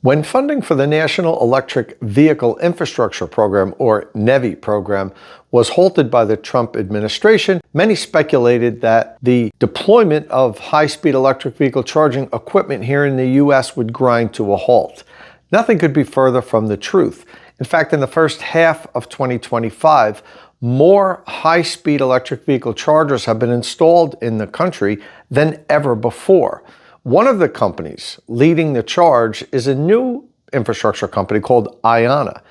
When funding for the National Electric Vehicle Infrastructure Program, or NEVI program, was halted by the Trump administration, many speculated that the deployment of high-speed electric vehicle charging equipment here in the U.S. would grind to a halt. Nothing could be further from the truth. In fact, in the first half of 2025, more high-speed electric vehicle chargers have been installed in the country than ever before. One of the companies leading the charge is a new infrastructure company called IONNA.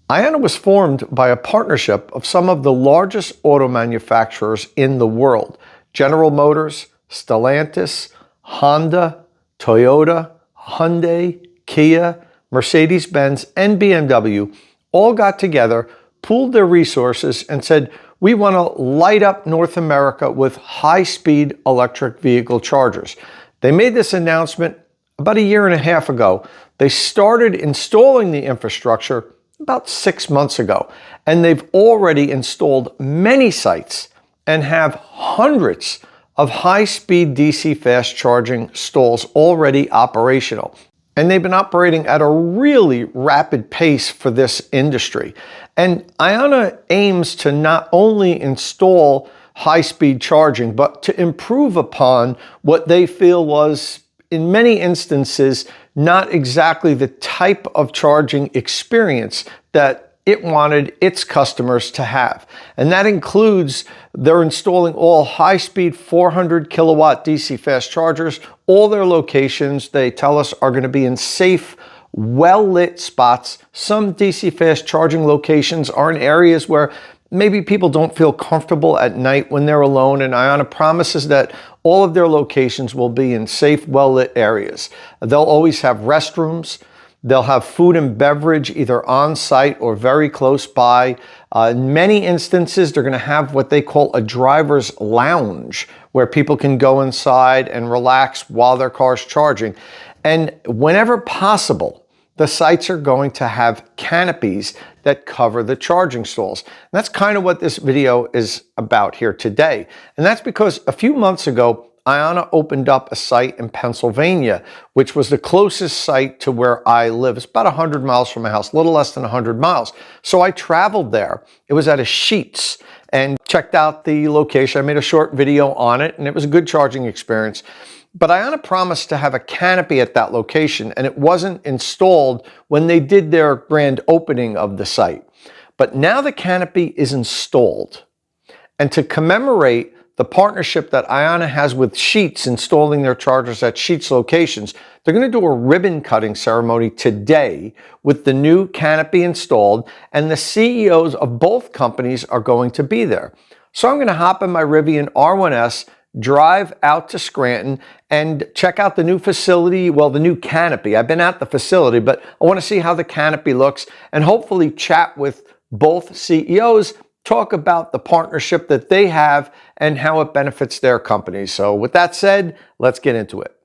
IONNA was formed by a partnership of some of the largest auto manufacturers in the world: General Motors, Stellantis, Honda, Toyota, Hyundai, Kia, Mercedes-Benz, and BMW all got together, pooled their resources, and said, we want to light up North America with high-speed electric vehicle chargers. They made this announcement about a year and a half ago. They started installing the infrastructure about 6 months ago, and they've already installed many sites and have hundreds of high-speed DC fast charging stalls already operational. And they've been operating at a really rapid pace for this industry. And IONNA aims to not only install high-speed charging, but to improve upon what they feel was, in many instances, not exactly the type of charging experience that it wanted its customers to have. And that includes they're installing all high-speed 400 kilowatt DC fast chargers. All their locations, they tell us, are going to be in safe, well-lit spots. Some DC fast charging locations are in areas where maybe people don't feel comfortable at night when they're alone, and IONNA promises that all of their locations will be in safe, well-lit areas. They'll always have restrooms. They'll have food and beverage either on site or very close by. In many instances, they're going to have what they call a driver's lounge, where people can go inside and relax while their car's charging. And whenever possible, the sites are going to have canopies that cover the charging stalls. And that's kind of what this video is about here today. And that's because a few months ago, IONNA opened up a site in Pennsylvania, which was the closest site to where I live. It's about 100 miles from my house, a little less than 100 miles. So I traveled there. It was at a Sheetz and checked out the location. I made a short video on it, and it was a good charging experience. But IONNA promised to have a canopy at that location, and it wasn't installed when they did their grand opening of the site. But now the canopy is installed. And to commemorate the partnership that IONNA has with Sheetz installing their chargers at Sheetz locations, they're going to do a ribbon cutting ceremony today with the new canopy installed, and the CEOs of both companies are going to be there. So I'm going to hop in my Rivian R1S, drive out to Scranton, and check out the new facility, well, the new canopy. I've been at the facility, but I want to see how the canopy looks and hopefully chat with both CEOs, talk about the partnership that they have and how it benefits their company. So with that said, let's get into it.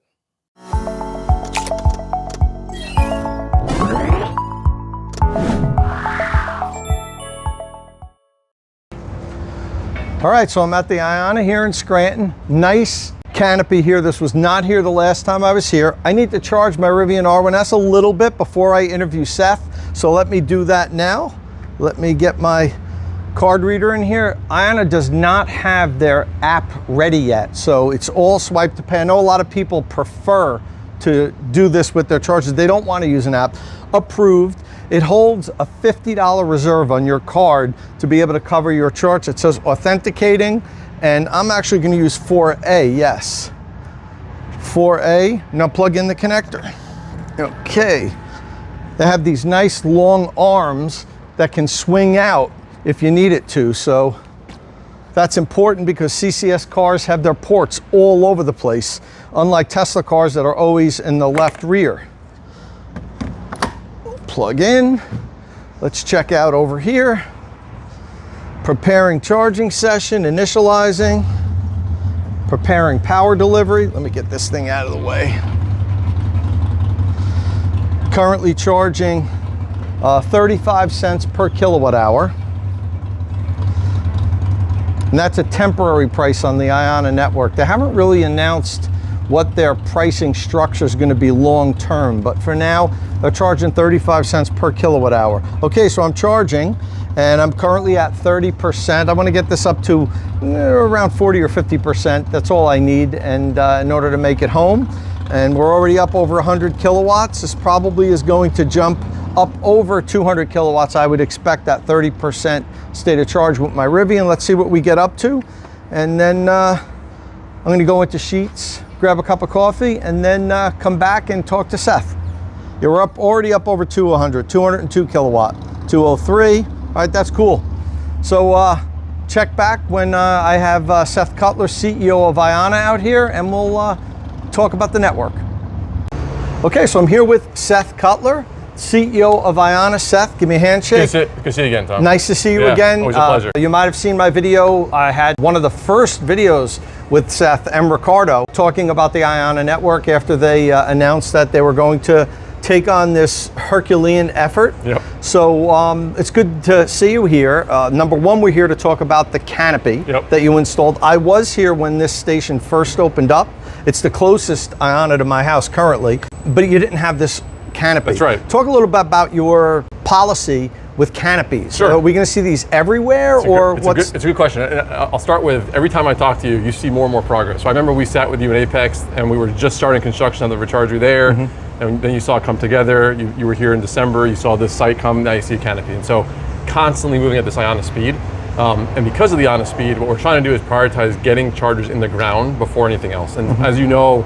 All right, so I'm at the IONNA here in Scranton. Nice canopy here. This was not here the last time I was here. I need to charge my Rivian R1S a little bit before I interview Seth, so let me do that now. Let me get my card reader in here. IONNA does not have their app ready yet, so it's all swipe to pay. I know a lot of people prefer to do this with their charges. They don't want to use an app. Approved. It holds a $50 reserve on your card to be able to cover your charge. It says authenticating, and I'm actually going to use 4A, yes. 4A, now plug in the connector. Okay. They have these nice long arms that can swing out if you need it to, so that's important because CCS cars have their ports all over the place, unlike Tesla cars that are always in the left rear. Plug in. Let's check out over here. Preparing charging session, initializing, preparing power delivery. Let me get this thing out of the way. Currently charging 35 cents per kilowatt hour. And that's a temporary price on the IONNA network. They haven't really announced what their pricing structure is going to be long term. But for now, they're charging 35 cents per kilowatt hour. Okay, so I'm charging, and I'm currently at 30%. I want to get this up to around 40 or 50%. That's all I need, and in order to make it home. And we're already up over 100 kilowatts. This probably is going to jump up over 200 kilowatts. I would expect that 30% state of charge with my Rivian. Let's see what we get up to. And then I'm going to go into Sheetz, grab a cup of coffee, and then come back and talk to Seth. You're already up over 202 kilowatt, 203. All right, that's cool. So check back when I have Seth Cutler, CEO of IONNA, out here, and we'll talk about the network. Okay, so I'm here with Seth Cutler, CEO of IONNA. Seth, give me a handshake. Good to see you again, Tom. Nice to see you again. Always a pleasure. You might have seen my video. I had one of the first videos with Seth and Ricardo talking about the IONNA network after they announced that they were going to take on this Herculean effort. Yep. So it's good to see you here. Number one, we're here to talk about the canopy that you installed. I was here when this station first opened up. It's the closest IONNA to my house currently, but you didn't have this canopy. That's right. Talk a little bit about your policy with canopies. Sure. Are we going to see these everywhere, it's a good question. I'll start with, every time I talk to you, you see more and more progress. So I remember we sat with you in Apex, and we were just starting construction of the recharger there, and then you saw it come together. You were here in December, you saw this site come, now you see a canopy. And so constantly moving at this IONNA speed. And because of the IONNA speed, what we're trying to do is prioritize getting chargers in the ground before anything else. And as you know,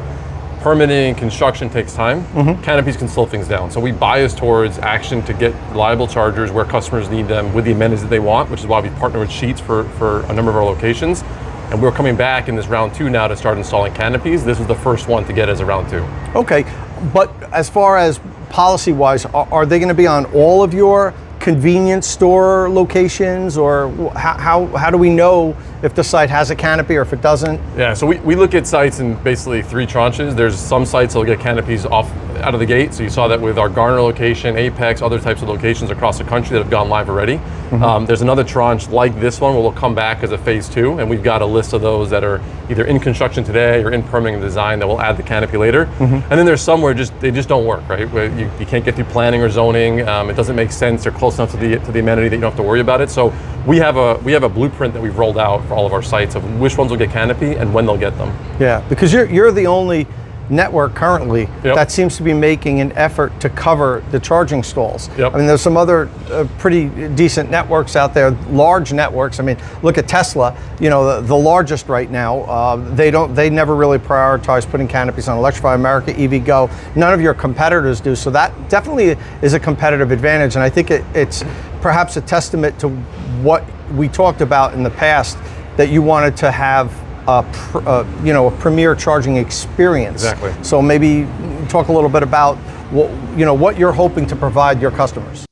permitting, construction takes time. Canopies can slow things down. So we bias towards action to get reliable chargers where customers need them with the amenities that they want, which is why we partner with Sheetz for a number of our locations. And we're coming back in this round 2 now to start installing canopies. This was the first one to get as a round 2. Okay, but as far as policy-wise, are they going to be on all of your convenience store locations, or how do we know if the site has a canopy or if it doesn't? Yeah, so we look at sites in basically 3 tranches. There's some sites that will get canopies out of the gate. So you saw that with our Garner location, Apex, other types of locations across the country that have gone live already. There's another tranche like this one where we'll come back as a phase 2, and we've got a list of those that are either in construction today or in permitting and design that will add the canopy later. And then there's some where they just don't work, right? Where you can't get through planning or zoning. It doesn't make sense. They're close enough to the amenity that you don't have to worry about it. So we have a blueprint that we've rolled out for all of our sites of which ones will get canopy and when they'll get them. Yeah, because you're the only network currently that seems to be making an effort to cover the charging stalls. I mean, there's some other pretty decent networks out there, large networks. I mean, look at Tesla, you know, the largest right now. They never really prioritize putting canopies on. Electrify America, EVgo, none of your competitors do. So that definitely is a competitive advantage, and I think it's perhaps a testament to what we talked about in the past, that you wanted to have a premier charging experience. Exactly. So maybe talk a little bit about what you're hoping to provide your customers.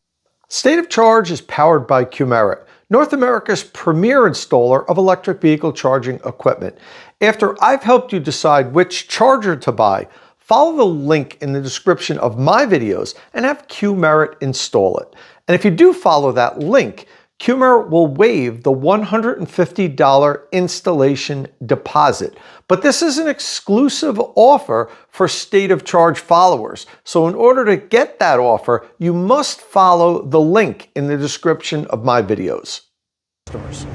State of Charge is powered by Qmerit, North America's premier installer of electric vehicle charging equipment. After I've helped you decide which charger to buy, follow the link in the description of my videos and have Qmerit install it. And if you do follow that link, Qmerit will waive the $150 installation deposit. But this is an exclusive offer for State of Charge followers. So in order to get that offer, you must follow the link in the description of my videos.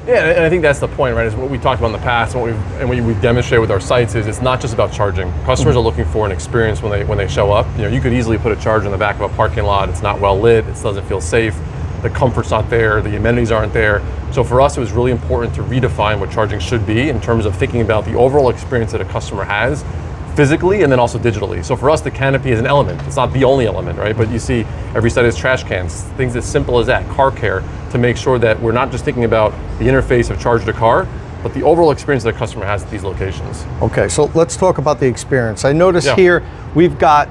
Yeah, and I think that's the point, right? Is what we talked about in the past, and what we've demonstrated with our sites is it's not just about charging. Customers are looking for an experience when they show up. You know, you could easily put a charger in the back of a parking lot. It's not well lit. It doesn't feel safe. The comfort's not there, the amenities aren't there. So for us, it was really important to redefine what charging should be in terms of thinking about the overall experience that a customer has physically and then also digitally. So for us, the canopy is an element. It's not the only element, right? But you see every site has trash cans, things as simple as that, car care, to make sure that we're not just thinking about the interface of charge to car, but the overall experience that a customer has at these locations. Okay, so let's talk about the experience. I notice here we've got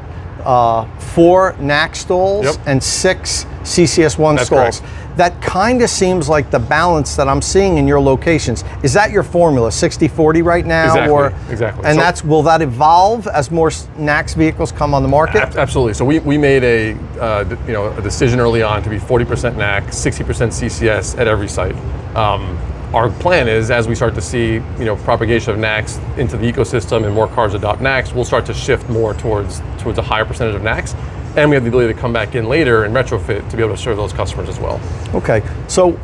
4 NAC stalls and 6 CCS1 stalls. Correct. That kind of seems like the balance that I'm seeing in your locations. Is that your formula, 60-40 right now? Exactly. And will that evolve as more NACS vehicles come on the market? Absolutely. So we made a decision early on to be 40% NAC, 60% CCS at every site. our plan is, as we start to see, propagation of NACS into the ecosystem and more cars adopt NACS, we'll start to shift more towards a higher percentage of NACS. And we have the ability to come back in later and retrofit to be able to serve those customers as well. Okay, so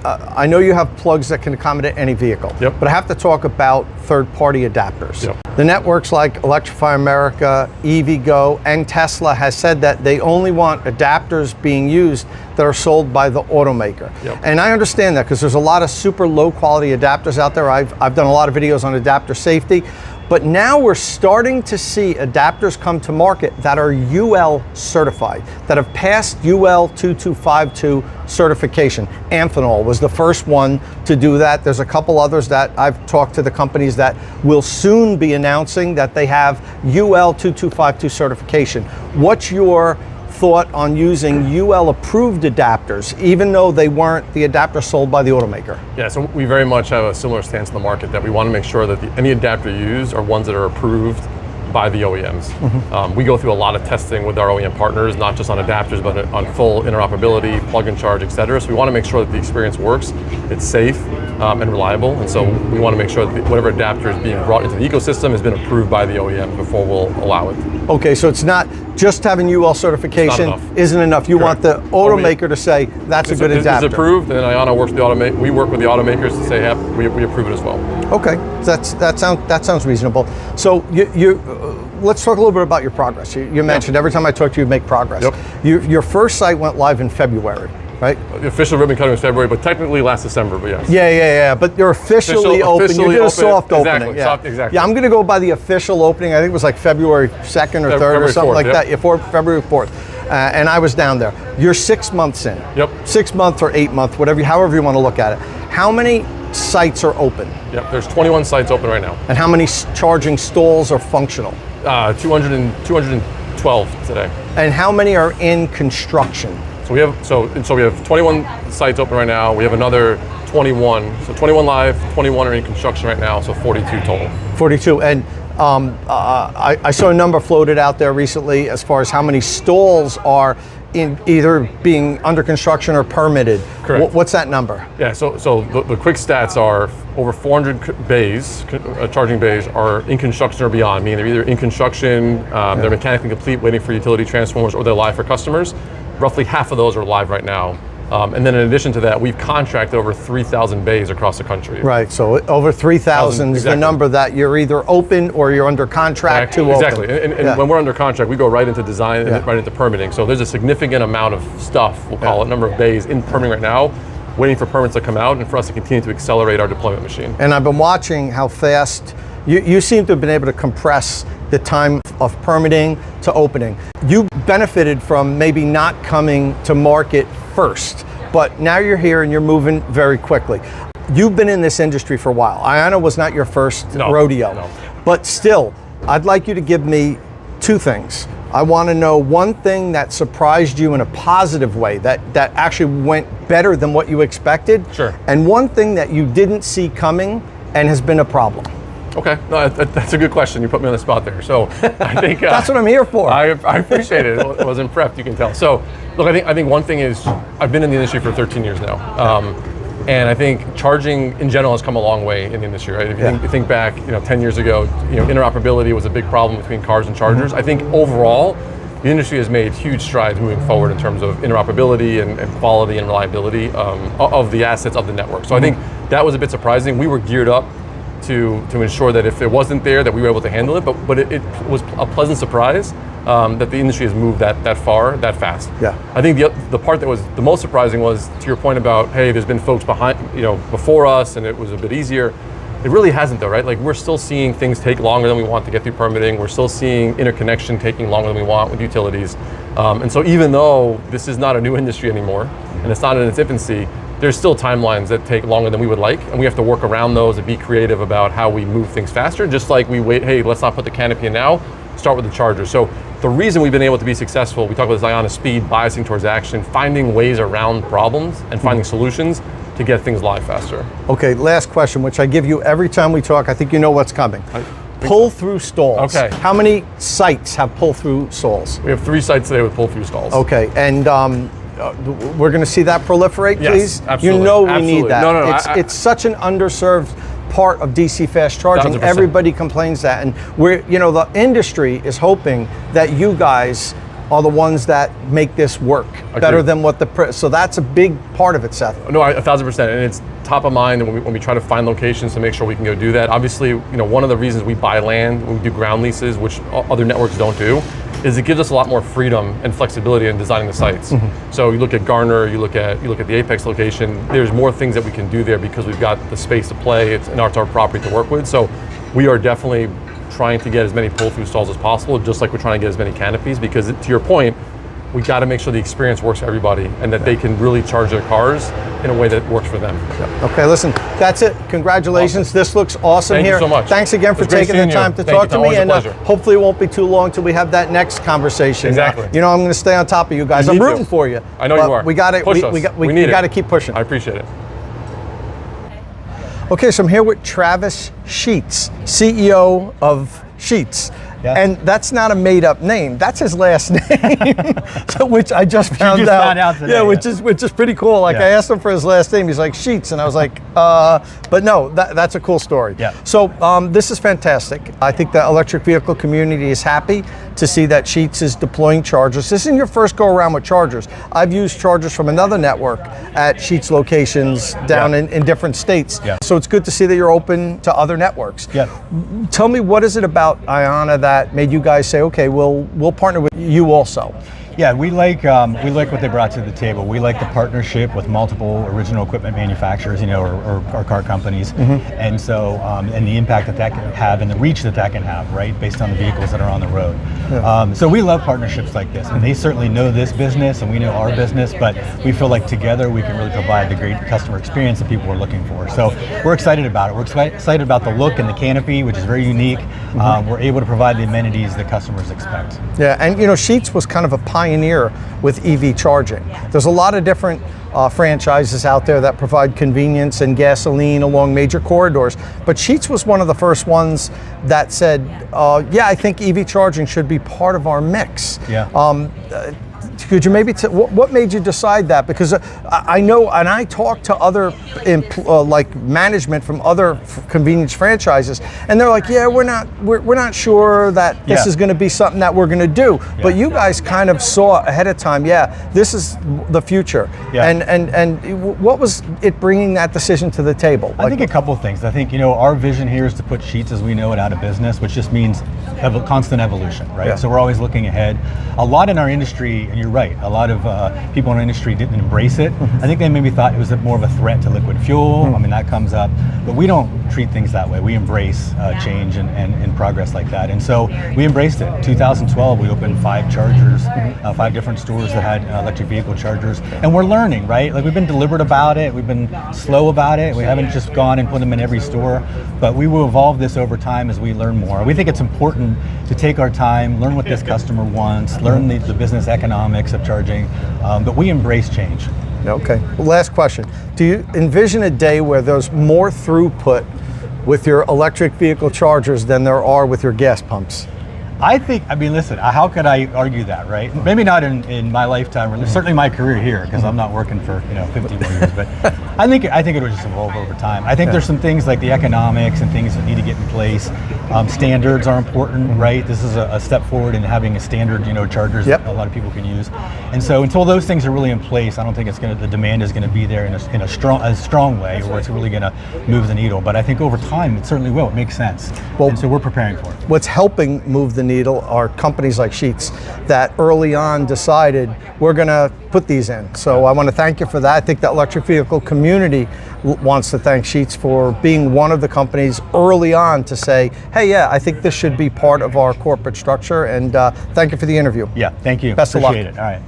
I know you have plugs that can accommodate any vehicle, Yep. but I have to talk about third-party adapters. Yep. The networks like Electrify America, EVgo, and Tesla has said that they only want adapters being used that are sold by the automaker. Yep. And I understand that because there's a lot of super low-quality adapters out there. I've done a lot of videos on adapter safety. But now we're starting to see adapters come to market that are UL certified, that have passed UL 2252 certification. Amphenol was the first one to do that. There's a couple others that I've talked to the companies that will soon be announcing that they have UL 2252 certification. What's your thought on using UL approved adapters, even though they weren't the adapter sold by the automaker? Yeah, so we very much have a similar stance in the market that we want to make sure that any adapter used are ones that are approved by the OEMs. We go through a lot of testing with our OEM partners, not just on adapters, but on full interoperability, plug and charge, et cetera. So we want to make sure that the experience works, it's safe and reliable. And so we want to make sure that whatever adapter is being brought into the ecosystem has been approved by the OEM before we'll allow it. Okay, so it's not just having UL certification isn't enough. You want the automaker to say that's a good adapter. It's approved, and IONNA works with the automaker. We work with the automakers to say, yep, we approve it as well. Okay, that sounds reasonable. So let's talk a little bit about your progress. You mentioned every time I talk to you, make progress. Yep. Your first site went live in February, right? The official ribbon cutting was February, but technically last December, but yes. Yeah. But you're officially open. You did a soft opening. Exactly. Yeah, I'm going to go by the official opening. I think it was like February 2nd or 3rd or something 4th, like that. Yeah, February 4th. And I was down there. You're 6 months in. Yep. 6 months or 8 months, however you want to look at it. How many sites are open? Yep, there's 21 sites open right now. And how many charging stalls are functional? 212 today. And how many are in construction? So we have 21 sites open right now. We have another 21. So 21 live, 21 are in construction right now, so 42 total. 42. And I saw a number floated out there recently as far as how many stalls are in either being under construction or permitted. Correct. What's that number? Yeah, so the quick stats are over 400 bays, charging bays, are in construction or beyond, meaning they're either in construction, they're mechanically complete, waiting for utility transformers, or they're live for customers. Roughly half of those are live right now. And then in addition to that, we've contracted over 3,000 bays across the country. Right, so over 3,000 is the number that you're either open or you're under contract to open. Exactly, and when we're under contract, we go right into design and right into permitting. So there's a significant amount of stuff, we'll call it, number of bays in permitting right now, waiting for permits to come out and for us to continue to accelerate our deployment machine. And I've been watching how fast, you seem to have been able to compress the time of permitting to opening. You benefited from maybe not coming to market first, but now you're here and you're moving very quickly. You've been in this industry for a while. IONNA was not your first rodeo, but still, I'd like you to give me two things. I want to know one thing that surprised you in a positive way, that actually went better than what you expected. Sure. And one thing that you didn't see coming and has been a problem. Okay, no, that's a good question. You put me on the spot there. So I think that's what I'm here for. I appreciate it. I wasn't prepped, you can tell. So look, I think one thing is I've been in the industry for 13 years now, and I think charging in general has come a long way in the industry. Right? If you think back, 10 years ago, interoperability was a big problem between cars and chargers. I think overall, the industry has made huge strides moving forward in terms of interoperability and quality and reliability of the assets of the network. So I think that was a bit surprising. We were geared up to ensure that if it wasn't there, that we were able to handle it. But it was a pleasant surprise that the industry has moved that far, that fast. Yeah. I think the part that was the most surprising was, to your point about, hey, there's been folks before us and it was a bit easier. It really hasn't though, right? Like we're still seeing things take longer than we want to get through permitting. We're still seeing interconnection taking longer than we want with utilities. And so even though this is not a new industry anymore and it's not in its infancy, there's still timelines that take longer than we would like, and we have to work around those and be creative about how we move things faster, just like we wait, hey, let's not put the canopy in now, start with the charger. So the reason we've been able to be successful, we talk about this IONNA speed, biasing towards action, finding ways around problems and finding solutions to get things live faster. Okay, last question, which I give you every time we talk. I think you know what's coming. Pull-through stalls. Okay. How many sites have pull-through stalls? We have 3 sites today with pull-through stalls. Okay, and we're going to see that proliferate, Yes, please? absolutely. You know we Absolutely. need that. No, It's such an underserved part of DC fast charging. 1000%. Everybody complains that, and the industry is hoping that you guys are the ones that make this work better than what so that's a big part of it, Seth. No, 1000%, and it's top of mind when we try to find locations to make sure we can go do that. Obviously, one of the reasons we buy land, when we do ground leases, which other networks don't do, is it gives us a lot more freedom and flexibility in designing the sites. So you look at Garner, you look at the Apex location, there's more things that we can do there because we've got the space to play, it's our property to work with. So we are definitely trying to get as many pull-through stalls as possible, just like we're trying to get as many canopies, because to your point, we got to make sure the experience works for everybody and that they can really charge their cars in a way that works for them. Okay, listen, that's it. Congratulations. Awesome. This looks awesome here. Thank you so much. Thanks again for taking the time to talk to me, and hopefully it won't be too long till we have that next conversation. Exactly. I'm going to stay on top of you guys. I'm rooting for you. I know you are. We got it. We got to keep pushing. I appreciate it. Okay, so I'm here with Travis Sheetz, CEO of Sheetz. Yes. And that's not a made-up name. That's his last name, which I just found out today. Yeah, which is pretty cool. Like, I asked him for his last name. He's like, Sheetz. And I was like, but no, that's a cool story. Yeah. So this is fantastic. I think the electric vehicle community is happy to see that Sheetz is deploying chargers. This isn't your first go-around with chargers. I've used chargers from another network at Sheetz locations down in different states. Yeah. So it's good to see that you're open to other networks. Yeah. Tell me, what is it about IONNA that made you guys say, okay, we'll partner with you also? Yeah, we like what they brought to the table. We like the partnership with multiple original equipment manufacturers, or car companies, and so and the impact that can have and the reach that can have, right, based on the vehicles that are on the road. Yeah. So we love partnerships like this, and they certainly know this business and we know our business, but we feel like together we can really provide the great customer experience that people are looking for. So we're excited about it. We're excited about the look and the canopy, which is very unique. We're able to provide the amenities that customers expect. Yeah, and Sheetz was kind of a pioneer with EV charging. There's a lot of different franchises out there that provide convenience and gasoline along major corridors, but Sheetz was one of the first ones that said, yeah, I think EV charging should be part of our mix. Yeah. Could you maybe what made you decide that? Because I know, and I talked to other like management from other convenience franchises, and they're like, yeah, we're not sure that this is going to be something that we're going to do. Yeah. But you guys kind of saw ahead of time, yeah, this is the future. Yeah. And what was it bringing that decision to the table? I think a couple of things. I think our vision here is to put Sheetz as we know it out of business, which just means constant evolution, right? Yeah. So we're always looking ahead. A lot in our industry, and you're right, a lot of people in our industry didn't embrace it. I think they maybe thought it was more of a threat to liquid fuel. I mean, that comes up, but we don't treat things that way. We embrace change and progress like that. And so we embraced it. 2012, we opened 5 chargers, 5 different stores that had electric vehicle chargers. And we're learning, right? Like, we've been deliberate about it. We've been slow about it. We haven't just gone and put them in every store, but we will evolve this over time as we learn more. We think it's important to take our time, learn what this customer wants, learn the business economics of charging, but we embrace change. Okay. Last question. Do you envision a day where there's more throughput with your electric vehicle chargers than there are with your gas pumps? I mean, listen, how could I argue that, right? Maybe not in my lifetime, or certainly my career here, because I'm not working for 50 more years, but I think it would just evolve over time. I think there's some things like the economics and things that need to get in place. Standards are important, right? This is a step forward in having a standard, chargers that a lot of people can use. And so until those things are really in place, I don't think the demand is going to be there in a strong way, or it's really going to move the needle. But I think over time, it certainly will. It makes sense. Well, and so we're preparing for it. What's helping move the needle are companies like Sheetz that early on decided we're going to put these in. So I want to thank you for that. I think the electric vehicle community wants to thank Sheetz for being one of the companies early on to say, hey, yeah, I think this should be part of our corporate structure. And thank you for the interview. Yeah, thank you. Best of luck. Appreciate it. All right.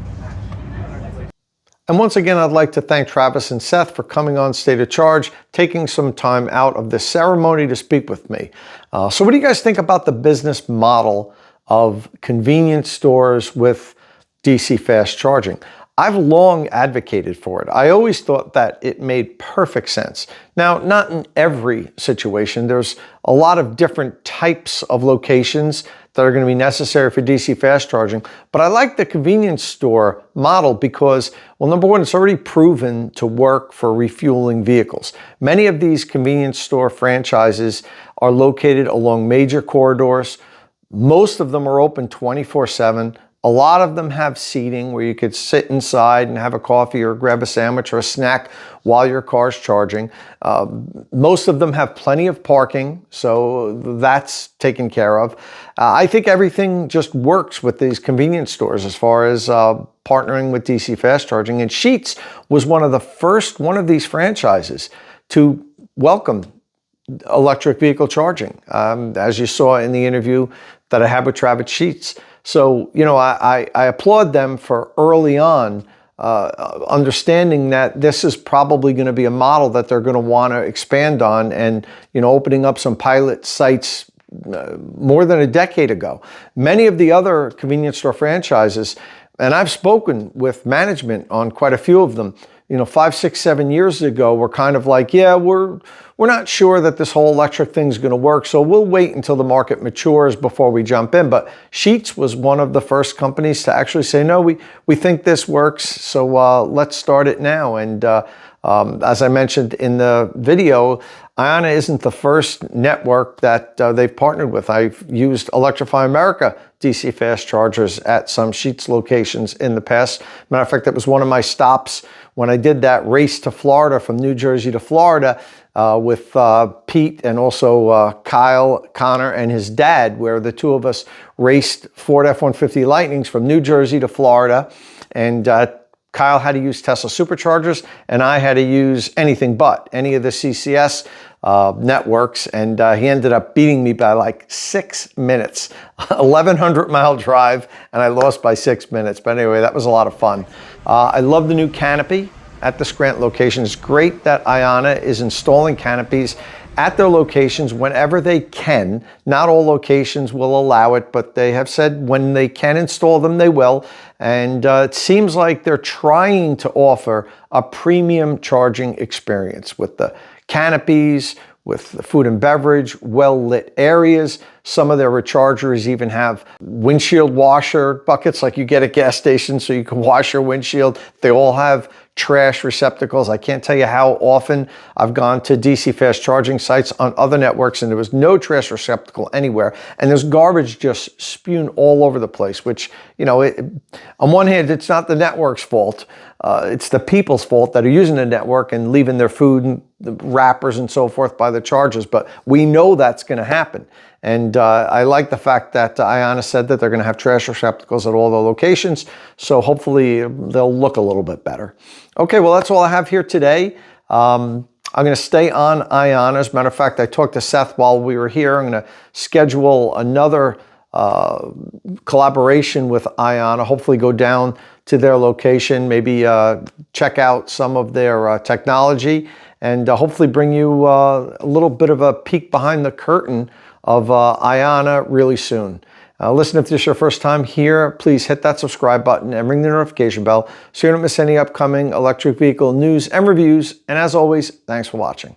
And once again, I'd like to thank Travis and Seth for coming on State of Charge, taking some time out of this ceremony to speak with me. So what do you guys think about the business model of convenience stores with DC fast charging? I've long advocated for it. I always thought that it made perfect sense. Now, not in every situation. There's a lot of different types of locations that are going to be necessary for DC fast charging. But I like the convenience store model because, well, number one, it's already proven to work for refueling vehicles. Many of these convenience store franchises are located along major corridors. Most of them are open 24/7. A lot of them have seating where you could sit inside and have a coffee or grab a sandwich or a snack while your car's charging. Most of them have plenty of parking, so that's taken care of. I think everything just works with these convenience stores as far as partnering with DC fast charging. And Sheetz was one of the first one of these franchises to welcome electric vehicle charging, as you saw in the interview that I had with Travis Sheetz. So, you know, I applaud them for early on understanding that this is probably going to be a model that they're going to want to expand on, and, you know, opening up some pilot sites more than a decade ago. Many of the other convenience store franchises, and I've spoken with management on quite a few of them, you know, 5, 6, 7 years ago, we're kind of like, yeah, we're not sure that this whole electric thing's going to work, so we'll wait until the market matures before we jump in. But Sheetz was one of the first companies to actually say, no, we think this works, so let's start it now. And as I mentioned in the video, IONNA isn't the first network that they've partnered with. I've used Electrify America DC fast chargers at some Sheetz locations in the past. Matter of fact, that was one of my stops when I did that race to Florida from New Jersey to Florida with Pete and also Kyle, Connor, and his dad, where the two of us raced Ford F-150 Lightnings from New Jersey to Florida. And Kyle had to use Tesla superchargers, and I had to use anything but any of the CCS networks, and he ended up beating me by like 6 minutes. 1,100-mile drive, and I lost by 6 minutes. But anyway, that was a lot of fun. I love the new canopy at the Scranton location. It's great that IONNA is installing canopies at their locations whenever they can. Not all locations will allow it, but they have said when they can install them, they will. And it seems like they're trying to offer a premium charging experience with the canopies, with the food and beverage, well-lit areas. Some of their rechargers even have windshield washer buckets like you get at gas stations so you can wash your windshield. They all have trash receptacles. I can't tell you how often I've gone to DC fast charging sites on other networks and there was no trash receptacle anywhere. And there's garbage just spewed all over the place, which, you know, on one hand, it's not the network's fault. It's the people's fault that are using the network and leaving their food and the wrappers and so forth by the chargers. But we know that's going to happen. And I like the fact that IONNA said that they're going to have trash receptacles at all the locations. So hopefully they'll look a little bit better. Okay, well, that's all I have here today. I'm going to stay on IONNA. As a matter of fact, I talked to Seth while we were here. I'm going to schedule another collaboration with IONNA, hopefully go down to their location, maybe check out some of their technology, and hopefully bring you a little bit of a peek behind the curtain of IONNA really soon. Listen, if this is your first time here, please hit that subscribe button and ring the notification bell so you don't miss any upcoming electric vehicle news and reviews. And as always, thanks for watching.